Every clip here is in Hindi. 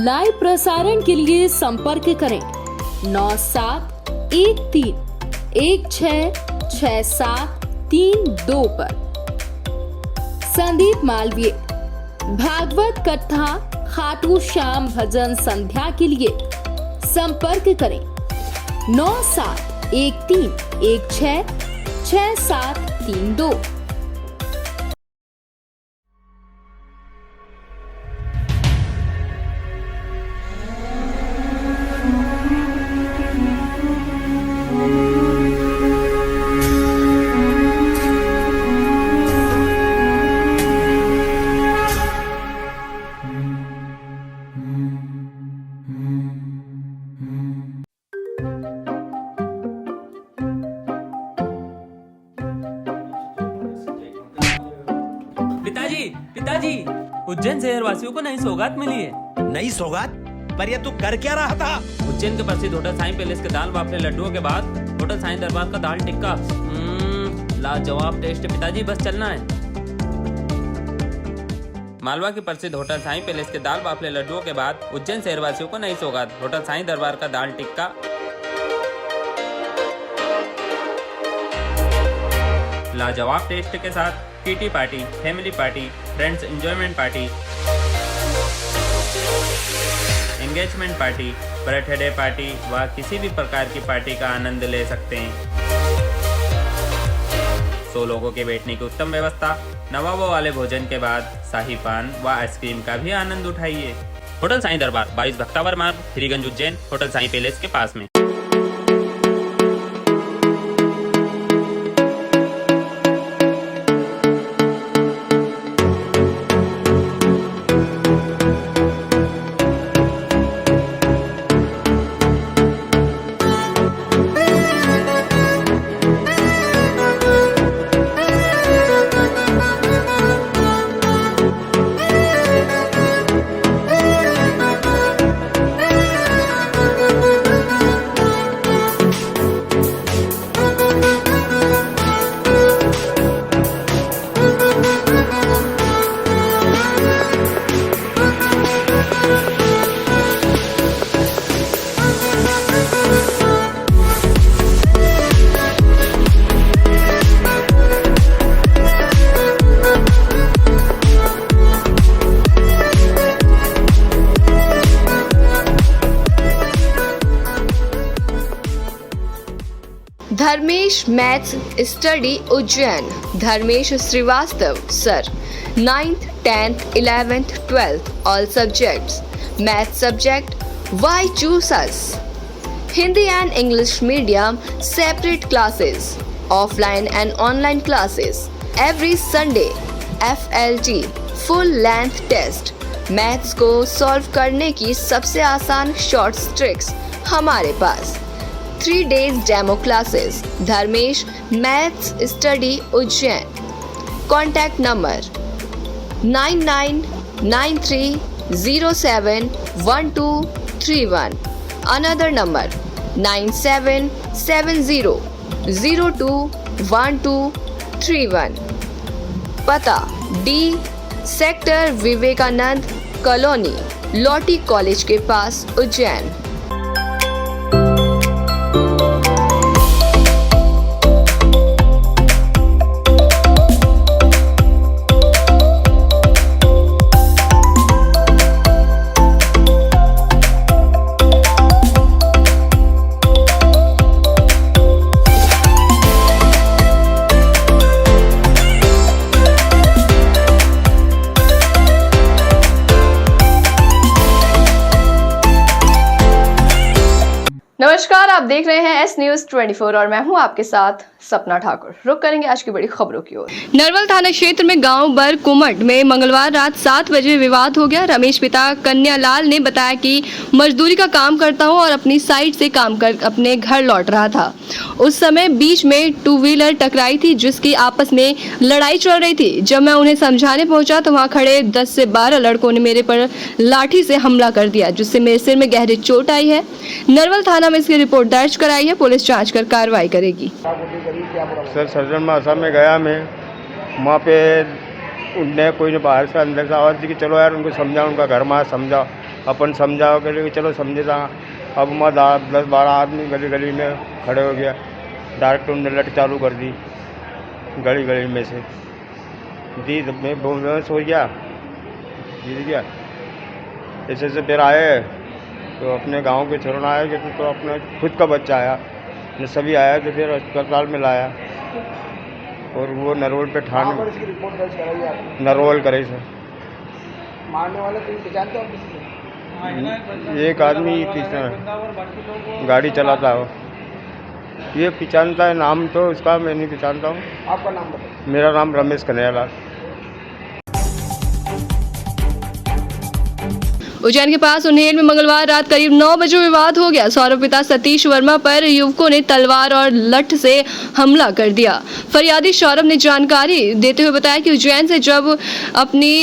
लाइव प्रसारण के लिए संपर्क करें 9713166732 पर। संदीप मालवीय भागवत कथा खाटू श्याम भजन संध्या के लिए संपर्क करें 9713166732। पिताजी, उज्जैन शहर वासियों को नई सौगात मिली है। नई सौगात? पर ये तू कर क्या रहा था? उज्जैन के प्रसिद्ध होटल साईं पैलेस के दाल बाफले लड्डुओं के बाद होटल साईं दरबार का दाल टिक्का लाजवाब टेस्ट। पिताजी बस चलना है। मालवा के प्रसिद्ध होटल साईं पैलेस के दाल बाफले लड्डुओं के बाद उज्जैन शहर वासियों को नई सौगात होटल साईं दरबार का दाल टिक्का लाजवाब टेस्ट के साथ kitty party, family party, friends enjoyment party, engagement party, birthday party व किसी भी प्रकार की पार्टी का आनंद ले सकते हैं। 100 लोगों के बैठने की उत्तम व्यवस्था, नवाबों वाले भोजन के बाद शाही पान व आइसक्रीम का भी आनंद उठाइए। होटल साईं दरबार 22 भक्तावर मार्ग, श्रीगंज उज्जैन, होटल साईं पैलेस के पास में। Dharmesh maths study Ujjain. Dharmesh Shrivastava sir. 9th, 10th, 11th, 12th all subjects. Math subject why choose us? Hindi and English medium separate classes. Offline and online classes. Every Sunday FLT full length test. Maths को सॉल्व करने की सबसे आसान शॉर्ट्स ट्रिक्स हमारे पास। 3 days demo classes. Dharmesh maths study Ujjain. Contact number 9993071231। Another number 9770021231। पता D sector Vivekananda colony, लॉटी college के पास, उज्जैन। नमस्कार, आप देख रहे हैं एस न्यूज 24 और मैं हूं आपके साथ सपना ठाकुर। रुक करेंगे आज की बड़ी खबरों की ओर। नरवल थाना क्षेत्र में गांव बर कुमट में मंगलवार रात 7 बजे विवाद हो गया। रमेश पिता कन्यालाल ने बताया कि मजदूरी का काम करता हूं और अपनी साइड से काम कर अपने घर लौट रहा था। उस समय बीच में 2 व्हीलर टकराई थी जिसकी आपस में लड़ाई चल रही थी। जब मैं उन्हें समझाने पहुंचा तो वहां खड़े 10 से 12 लड़कों ने मेरे पर लाठी से हमला कर दिया, जिससे मेरे सिर में गहरी चोट आई है। नरवल थाना में इसकी रिपोर्ट दर्ज कराई है। पुलिस जांच कर कार्रवाई करेगी। सर सर्जन मासा में गया मैं, वहाँ पे उनने कोई ने बाहर से अंदर से आवाज़ दी कि चलो यार उनको समझा, उनका घर मार समझा। अपन समझाओ के लिए चलो समझे था। अब मैं 10-12 आदमी गली गली में खड़े हो गया, डायरेक्ट उन्होंने लट चालू कर दी गली गली में से। दी मैं बेहोश हो गया, गिर गया। ऐसे से फिर आए तो अपने गांव के छोड़ना आए कि तो अपने खुद का बच्चा आया, ने सभी आया तो फिर अस्पताल में लाया और वो नरोल पे थाने रिपोर्ट दर्ज कराई आपने? नरोल करे सर। मारने वाले कोई पहचानते हो आप किसी को? एक आदमी पीछे गाड़ी चलाता हो, ये पहचानता है नाम तो उसका, मैं नहीं पहचानता हूँ। आपका नाम बताइए। मेरा नाम रमेश कन्हैयालाल। उज्जैन के पास उन्हेल में मंगलवार रात करीब 9 बजे विवाद हो गया। सौरभ पिता सतीश वर्मा पर युवकों ने तलवार और लठ से हमला कर दिया। फरियादी सौरभ ने जानकारी देते हुए बताया कि उज्जैन से जब अपनी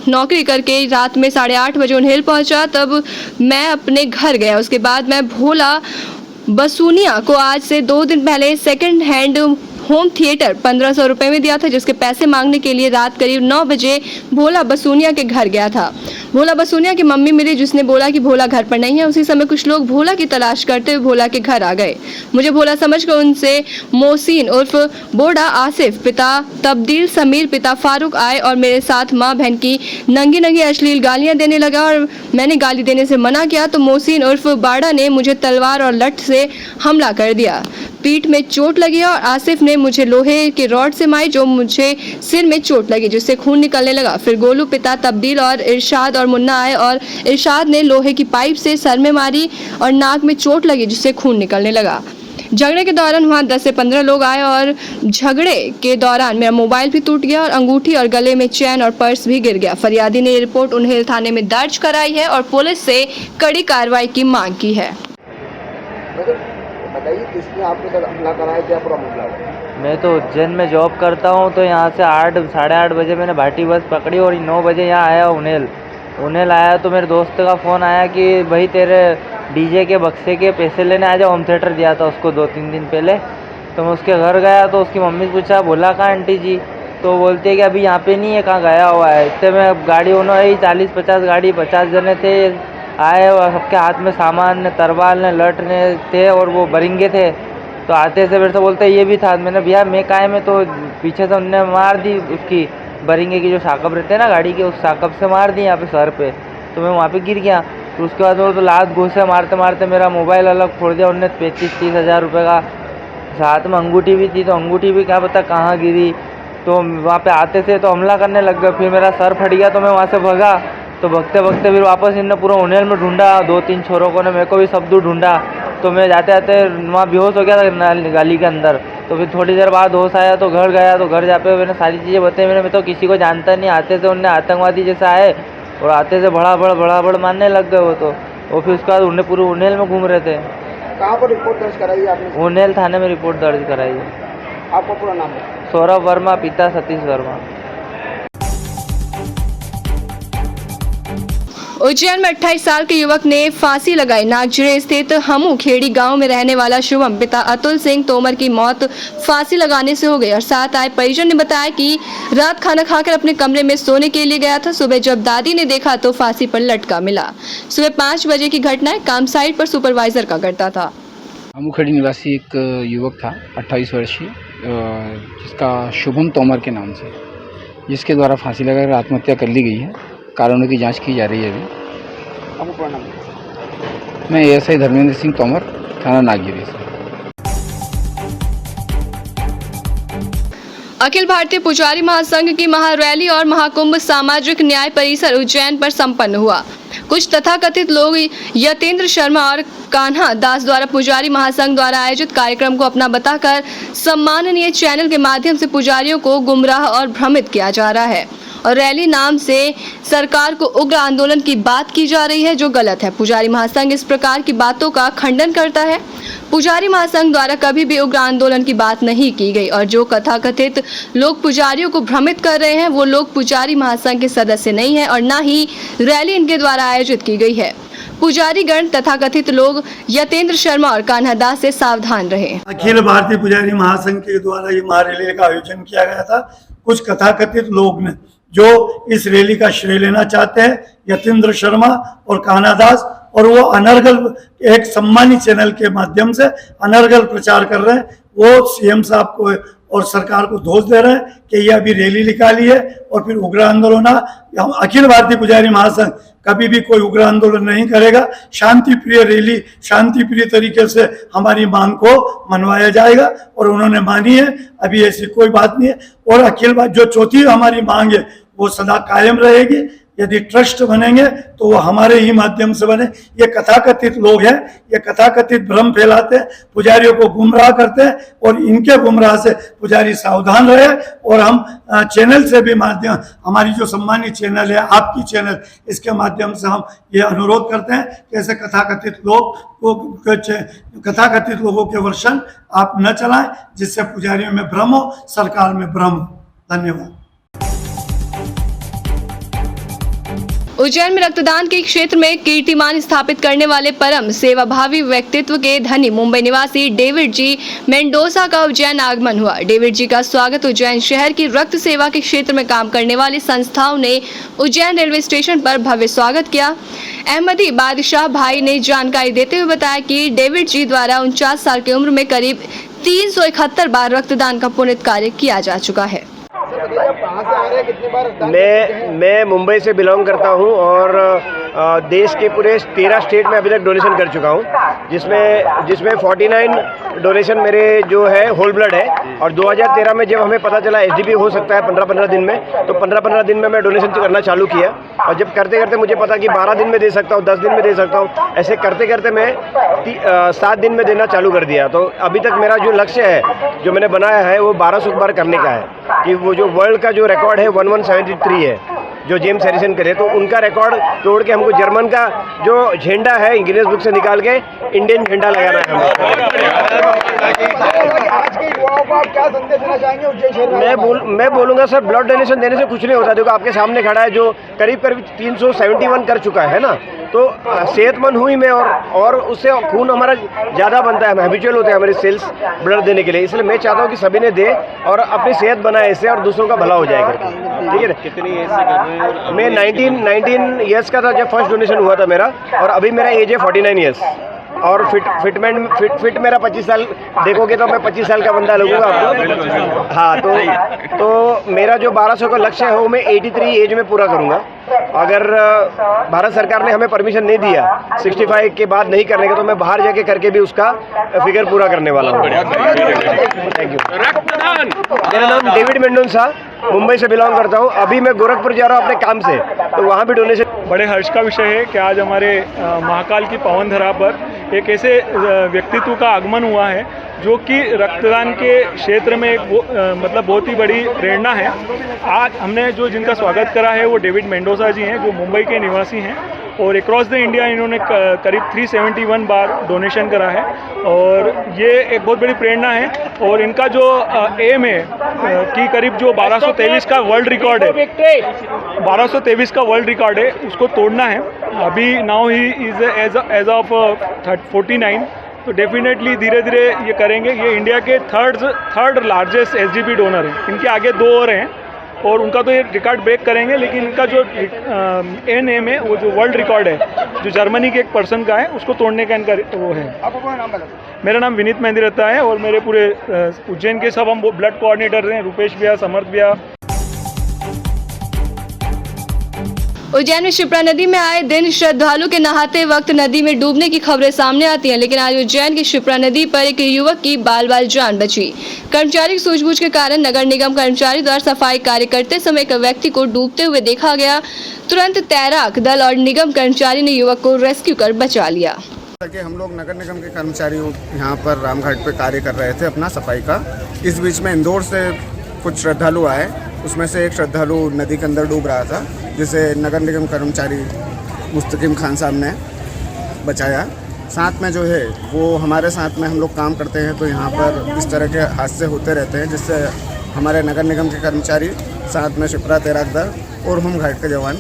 नौकरी करके रात में 8:30 बजे उन्हेल पहुंचा, तब मैं अपने घर गया। उसके बाद मैं भोला बसूनिया को आज से 2 दिन पहले सेकंड हैंड होम थिएटर 1500 रुपये में दिया था, जिसके पैसे मांगने के लिए रात करीब 9 बजे भोला बसूनिया के घर गया था। भोला बसूनिया की मम्मी मिली, जिसने बोला कि भोला घर पर नहीं है। उसी समय कुछ लोग भोला की तलाश करते हुए भोला के घर आ गए। मुझे भोला समझकर उनसे मोहसिन उर्फ बोडा आसिफ, पिता तब्दील समीर, पिता फारूक आए और मेरे साथ माँ बहन की नंगी नंगी अश्लील गालियाँ देने लगा और मैंने गाली देने से मना किया तो मोहसिन उर्फ बाड़ा ने मुझे तलवार और लठ से हमला कर दिया। पीठ में चोट लगी और आसिफ ने मुझे लोहे के रॉड से मारी, जो मुझे सिर में चोट लगी, जिससे खून निकलने लगा। फिर गोलू, पिता तब्दील और इरशाद और मुन्ना आए और इरशाद ने लोहे की पाइप से सर में मारी और नाक में चोट लगी, जिससे खून निकलने लगा। झगड़े के दौरान वहां 10 से 15 लोग आए और झगड़े के दौरान मेरा मोबाइल भी टूट गया और अंगूठी और गले में चैन और पर्स भी गिर गया। फरियादी ने ये रिपोर्ट उन्हेल थाने में दर्ज कराई है और पुलिस से कड़ी कार्रवाई की मांग की है। बताइए किसने आपके साथ हमला कराया, क्या पूरा मामला है? मैं तो उज्जैन में जॉब करता हूँ, तो यहाँ से 8-8:30 बजे मैंने भाटी बस पकड़ी और 9 बजे यहाँ आया उन्हेल आया तो मेरे दोस्त का फ़ोन आया कि भाई तेरे डीजे के बक्से के पैसे लेने आ जाओ। होम थिएटर दिया था उसको 2-3 दिन पहले। तो मैं उसके घर गया तो उसकी मम्मी से पूछा, बोला कहाँ आंटी जी? तो बोलती है कि अभी यहाँ पे नहीं है, कहाँ गया हुआ है। इससे मैं गाड़ी उन्होंने 40-50 गाड़ी 50 जने थे आए और सबके हाथ में सामान ने, तरवाल ने, लठ ने थे और वो बरिंगे थे। तो आते से मेरे से बोलते ये भी था। मैंने भैया मैं काहे में, तो पीछे से उनने मार दी उसकी बरिंगे की जो साकब रहते हैं ना गाड़ी के, उस साकब से मार दी यहाँ पे सर पे। तो मैं वहाँ पे गिर गया। तो उसके बाद वो तो लात घूसे मारते मारते मेरा मोबाइल अलग फोड़ दिया उनने 35-30 हज़ार रुपये का। साथ में अंगूठी भी थी, तो अंगूठी भी क्या पता कहाँ गिरी। तो वहाँ पे आते थे तो हमला करने लग गए। फिर मेरा सर फट गया तो मैं वहाँ से भगा। तो भगते भगते फिर वापस इनने पूरा उन्हेल में ढूंढा, 2-3 छोरों को ने, मेरे को भी सब दूर ढूंढा। तो मैं जाते जाते वहाँ बेहोश हो गया था गली के अंदर। तो फिर थोड़ी देर बाद होश आया तो घर गया। तो घर जाके मैंने सारी चीज़ें बताई। मैं तो किसी को जानता नहीं। आते से उनने आतंकवादी जैसे आए और आते से बड़ा मारने लग गए वो तो। और फिर उसके बाद उन्हें पूरे उन्हेल में घूम रहे थे। कहाँ पर रिपोर्ट दर्ज कराई आपने? उन्हेल थाने में रिपोर्ट दर्ज कराई है। आपका पूरा नाम है? सौरभ वर्मा, पिता सतीश वर्मा। उज्जैन में 28 साल के युवक ने फांसी लगाई। नागजिरे स्थित हमू खेड़ी गांव में रहने वाला शुभम, पिता अतुल सिंह तोमर की मौत फांसी लगाने से हो गई और साथ आए परिजन ने बताया कि रात खाना खाकर अपने कमरे में सोने के लिए गया था। सुबह जब दादी ने देखा तो फांसी पर लटका मिला। सुबह 5 बजे की घटना है। काम साइट पर सुपरवाइजर का करता था। हमू खेड़ी निवासी एक युवक था 28 वर्षीय, जिसका शुभम तोमर के नाम से, जिसके द्वारा फांसी लगाकर आत्महत्या कर ली गई है। कारणों की जांच की जा रही है अभी। आपको पूरा नाम है? मैं एएसआई धर्मेंद्र सिंह तोमर, थाना नागजिरे से। अखिल भारतीय पुजारी महासंघ की महारैली और महाकुंभ सामाजिक न्याय परिसर उज्जैन पर संपन्न हुआ। कुछ तथाकथित लोग यतेंद्र शर्मा और कान्हा दास द्वारा पुजारी महासंघ द्वारा आयोजित कार्यक्रम को अपना बताकर सम्माननीय चैनल के माध्यम से पुजारियों को गुमराह और भ्रमित किया जा रहा है और रैली नाम से सरकार को उग्र आंदोलन की बात की जा रही है, जो गलत है। पुजारी महासंघ इस प्रकार की बातों का खंडन करता है। पुजारी महासंघ द्वारा कभी भी उग्र आंदोलन की बात नहीं की गई और जो कथाकथित लोग पुजारियों को भ्रमित कर रहे हैं वो लोग पुजारी महासंघ के सदस्य नहीं है और न ही रैली इनके द्वारा आयोजित की गई है। पुजारी गण तथाकथित लोग यतेंद्र शर्मा और कान्हा दास से सावधान रहे। अखिल भारतीय पुजारी महासंघ के द्वारा ये महारैली का आयोजन किया गया था। कुछ कथाकथित लोग ने जो इस रैली का श्रेय लेना चाहते हैं, यतीन्द्र शर्मा और कान्हा दास, और वो अनर्गल एक सम्मानित चैनल के माध्यम से अनर्गल प्रचार कर रहे हैं। वो सीएम साहब को और सरकार को दोष दे रहे हैं कि ये अभी रैली निकाली है और फिर उग्र आंदोलन। हम अखिल भारतीय पुजारी महासंघ कभी भी कोई उग्र आंदोलन नहीं करेगा। शांति प्रिय रैली, शांति प्रिय तरीके से हमारी मांग को मनवाया जाएगा और उन्होंने मानी है। अभी ऐसी कोई बात नहीं है। और अखिल जो चौथी हमारी मांग है वो सदा कायम रहेगी। यदि ट्रस्ट बनेंगे तो वो हमारे ही माध्यम से बने। ये कथाकथित लोग हैं, ये कथाकथित भ्रम फैलाते हैं, पुजारियों को गुमराह करते हैं और इनके गुमराह से पुजारी सावधान रहे। और हम चैनल से भी माध्यम, हमारी जो सम्मानित चैनल है आपकी चैनल, इसके माध्यम से हम ये अनुरोध करते हैं कि ऐसे कथाकथित लोगों के वर्षन आप न चलाएं, जिससे पुजारियों में भ्रम हो, सरकार में भ्रम हो। धन्यवाद। उज्जैन में रक्तदान के क्षेत्र में कीर्तिमान स्थापित करने वाले परम सेवाभावी व्यक्तित्व के धनी मुंबई निवासी डेविड जी मेंडोसा का उज्जैन आगमन हुआ। डेविड जी का स्वागत उज्जैन शहर की रक्त सेवा के क्षेत्र में काम करने वाली संस्थाओं ने उज्जैन रेलवे स्टेशन पर भव्य स्वागत किया। अहमदी बादशाह भाई ने जानकारी देते हुए बताया कि डेविड जी द्वारा 49 साल की उम्र में करीब 371 बार रक्तदान का पुण्य कार्य किया जा चुका है। मैं मुंबई से बिलोंग करता हूं और देश के पूरे 13 स्टेट में अभी तक डोनेशन कर चुका हूं, जिसमें 49 डोनेशन मेरे जो है होल ब्लड है। और 2013 में जब हमें पता चला एसडीपी हो सकता है 15-15 दिन में, तो 15-15 दिन में मैं डोनेशन करना चालू किया। और जब करते करते मुझे पता कि 12 दिन में दे सकता हूँ, 10 दिन में दे सकता हूँ, ऐसे करते करते मैं 7 दिन में देना चालू कर दिया। तो अभी तक मेरा जो लक्ष्य है, जो मैंने बनाया है, वो 1200 बार करने का है। कि वो जो वर्ल्ड का जो रिकॉर्ड है 1173 है, जो जेम्स हैरिसन करे, तो उनका रिकॉर्ड तोड़ के हमको जर्मन का जो झंडा है गिनीज बुक से निकाल के इंडियन झंडा लगाना है। क्या संदेश देना चाहेंगे उज्जैन शहर में? मैं बोलूँगा सर, ब्लड डोनेशन देने से कुछ नहीं होता। देखो आपके सामने खड़ा है जो करीब 371 कर चुका है ना, तो सेहतमंद हुई मैं और उससे खून हमारा ज़्यादा बनता है, हम हैबिचुअल होते हैं हमारे सेल्स ब्लड देने के लिए। इसलिए मैं चाहता हूँ कि सभी ने दे और अपनी सेहत बनाए इससे, और दूसरों का भला हो जाएगा। ठीक है ना? कितनी एज से कर रहे हैं? मैं 19 ईयर्स का था जब फर्स्ट डोनेशन हुआ था मेरा, और अभी मेरा एज है 49 ईयर्स। और फिट मेरा 25 साल, देखोगे तो मैं 25 साल का बंदा लगूंगा आपको। हाँ, तो मेरा जो 1200 का लक्ष्य है वो मैं 83 एज में पूरा करूंगा। अगर भारत सरकार ने हमें परमिशन नहीं दिया 65 के बाद नहीं करने का, तो मैं बाहर जाके करके भी उसका फिगर पूरा करने वाला हूँ। Thank you. मेरा नाम डेविड मेंडोसा, मुंबई से बिलोंग करता हूँ। अभी मैं गोरखपुर जा रहा हूँ अपने काम से, तो वहाँ भी डोनेशन। बड़े हर्ष का विषय है कि आज हमारे महाकाल की पावन धरा पर एक ऐसे व्यक्तित्व का आगमन हुआ है जो कि रक्तदान के क्षेत्र में एक मतलब बहुत ही बड़ी प्रेरणा है। आज हमने जो जिनका स्वागत करा है वो डेविड मेंडोसा जी हैं, जो मुंबई के निवासी हैं, और अक्रॉस द इंडिया इन्होंने करीब 371 बार डोनेशन करा है। और ये एक बहुत बड़ी प्रेरणा है। और इनका जो एम है कि करीब जो 1223 का वर्ल्ड रिकॉर्ड है, 1223 का वर्ल्ड रिकॉर्ड है, उसको तोड़ना है। अभी now he is age of 49, तो डेफिनेटली धीरे धीरे ये करेंगे। ये इंडिया के थर्ड लार्जेस्ट एसडीपी डोनर हैं। इनके आगे 2 और हैं और उनका तो ये रिकॉर्ड ब्रेक करेंगे, लेकिन इनका जो एम है, वो जो वर्ल्ड रिकॉर्ड है, जो जर्मनी के एक पर्सन का है, उसको तोड़ने का इनका वो है। आपका नाम बता? मेरा नाम विनीत मेहंदी रहता है और मेरे पूरे उज्जैन के सब हम ब्लड कोऑर्डिनेटर हैं, रुपेश भैया, समर्थ भैया। उज्जैन में शिप्रा नदी में आए दिन श्रद्धालु के नहाते वक्त नदी में डूबने की खबरें सामने आती हैं, लेकिन आज उज्जैन की शिप्रा नदी पर एक युवक की बाल जान बची। कर्मचारी की सूझबूझ के कारण नगर निगम कर्मचारी द्वारा सफाई कार्य करते समय एक व्यक्ति को डूबते हुए देखा गया। तुरंत तैराक दल और निगम कर्मचारी ने युवक को रेस्क्यू कर बचा लिया। हम लोग नगर निगम के कर्मचारी यहाँ पर रामघाट पे कार्य कर रहे थे अपना सफाई का। इस बीच में इंदौर से कुछ श्रद्धालु आए, उसमें से एक श्रद्धालु नदी के अंदर डूब रहा था, जिसे नगर निगम कर्मचारी मुस्तकीम खान साहब ने बचाया। साथ में जो है वो हमारे साथ में हम लोग काम करते हैं, तो यहाँ पर इस तरह के हादसे होते रहते हैं, जिससे हमारे नगर निगम के कर्मचारी साथ में शिप्रा तैराक दल और होमगार्ड के जवान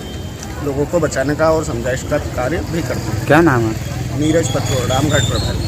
लोगों को बचाने का और समझाइश का कार्य भी करते हैं। क्या नाम है? नीरज पत्रोड़, रामघाट प्रभारी।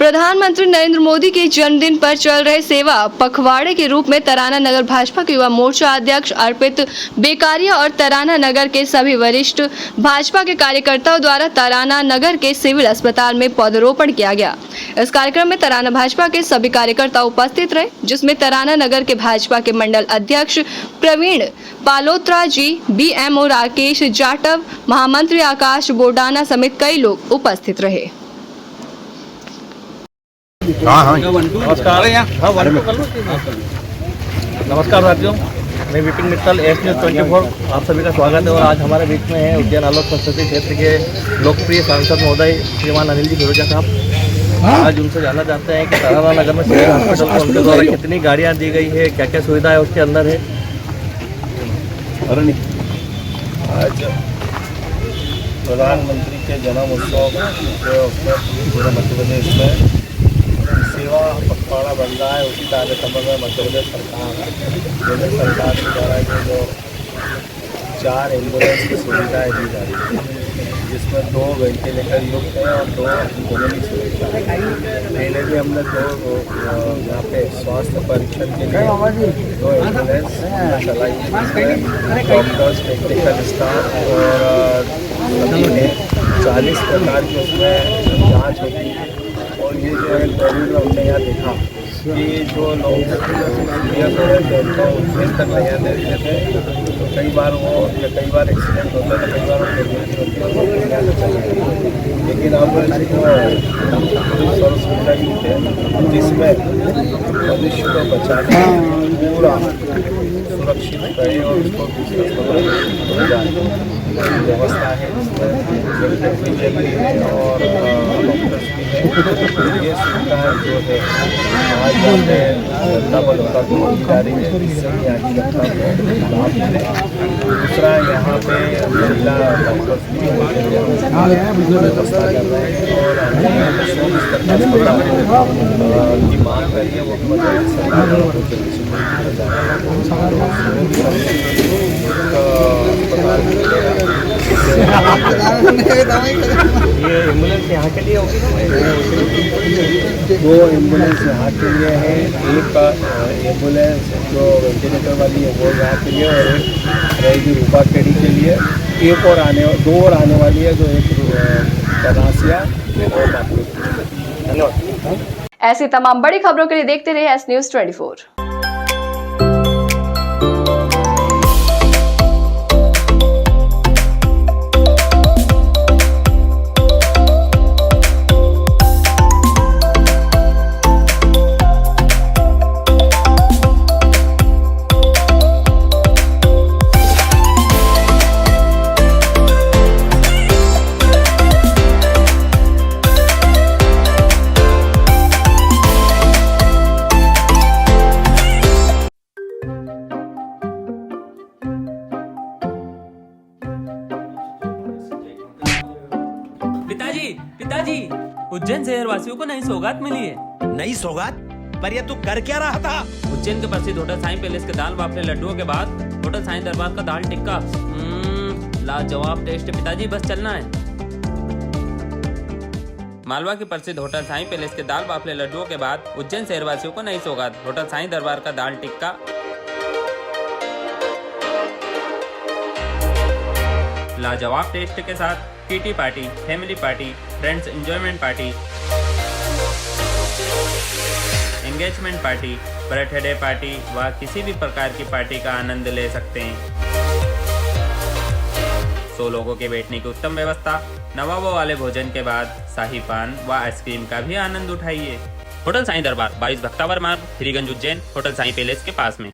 प्रधानमंत्री नरेंद्र मोदी के जन्मदिन पर चल रहे सेवा पखवाड़े के रूप में तराना नगर भाजपा के युवा मोर्चा अध्यक्ष अर्पित बेकारिया और तराना नगर के सभी वरिष्ठ भाजपा के कार्यकर्ताओं द्वारा तराना नगर के सिविल अस्पताल में पौधरोपण किया गया। इस कार्यक्रम में तराना भाजपा के सभी कार्यकर्ता उपस्थित रहे, जिसमें तराना नगर के भाजपा के मंडल अध्यक्ष प्रवीण पालोत्रा जी, BMO राकेश जाटव, महामंत्री आकाश बोडाना समेत कई लोग उपस्थित रहे। नमस्कार साथियों, मैं विपिन मित्तल, एस न्यूज़ 24 आप सभी का स्वागत है। और आज हमारे बीच में है उद्यान आलोक संसदीय क्षेत्र के लोकप्रिय सांसद महोदय श्रीमान अनिल जी फिरोजा साहब। आज उनसे जानना चाहते हैं कि तराना नगर में सिविल हॉस्पिटल को उनके द्वारा कितनी गाड़ियाँ दी गई है, क्या क्या सुविधा है उसके अंदर है। आज प्रधानमंत्री के जन्म उत्सव उसमें पूरे मध्य प्रदेश में सेवा पखवाड़ा बन रहा है। उसी कार्यक्रम में मध्य प्रदेश केंद्र सरकार के द्वारा जो 4 एम्बुलेंस की सुविधाएँ दी जा रही है, जिसमें 2 वेंटिलेटर युक्त है और 2 जनरल सुविधा है। पहले भी हमने 2 यहाँ पे स्वास्थ्य परीक्षण के लिए 2 एम्बुलेंस चलाई है। डॉक्टर्स, टेक्निकल स्टाफ और सभी ने 40 प्रकार की उसमें जाँच होती है। और ये जो है कोविड में हमने यहाँ देखा कि जो लोग सीरियस हो रहे थे उनको उस तक नहीं आने देते थे, तो कई बार एक्सीडेंट होता है, तो कई बार वो प्रेगनेंसी होती है, वो नहीं आना चाहिए। लेकिन अब जो सर्व सुविधा की है, जिसमें मनुष्य को बचाने पूरा सुरक्षित रहे और उसको दूसरे अस्पताल हो जाए व्यवस्था है, जिसमें भी है और डॉक्टर्स भी है। ये सुविधा जो है आज यहाँ पे जनता बलों को दी जा रही है, जिससे कि आगे जनता को लाभ मिले। दूसरा, यहाँ पे महिला डॉक्टर्स भी व्यवस्था कर रहे हैं और अस्पताल की मांग कर रही है, वो सरकार को जल्दी से ये एम्बुलेंस यहाँ के लिए होगी, 2 एम्बुलेंस यहाँ के लिए है। एक एम्बुलेंस जो वेंटिलेटर वाली है वो यहाँ के लिए और एक रहेगी रूपा खेड़ी के लिए। 2 और आने वाली है, जो एक बनासिया और नागपुर। धन्यवाद। ऐसी तमाम बड़ी खबरों के लिए देखते रहिए एस न्यूज़ 24। पिताजी, उज्जैन शहर वासियों को नई सौगात मिली है। नई सौगात? पर ये तू कर क्या रहा था? उज्जैन के प्रसिद्ध होटल साईं पैलेस के दाल बाफले लड्डुओं के बाद होटल साईं दरबार का दाल टिक्का लाजवाब टेस्ट। पिताजी बस चलना है। मालवा के प्रसिद्ध होटल साईं पैलेस के दाल बाफले लड्डुओं के बाद उज्जैन शहर वासियों को नई सौगात, होटल साईं दरबार का दाल टिक्का लाजवाब टेस्ट के साथ kitty party, family party, friends enjoyment party, engagement party, birthday party व किसी भी प्रकार की पार्टी का आनंद ले सकते हैं। 100 लोगों के बैठने की उत्तम व्यवस्था, नवाबों वाले भोजन के बाद शाही पान व आइसक्रीम का भी आनंद उठाइए। होटल साईं दरबार 22 भक्तावर मार्ग, श्रीगंज उज्जैन, होटल साईं पैलेस के पास में।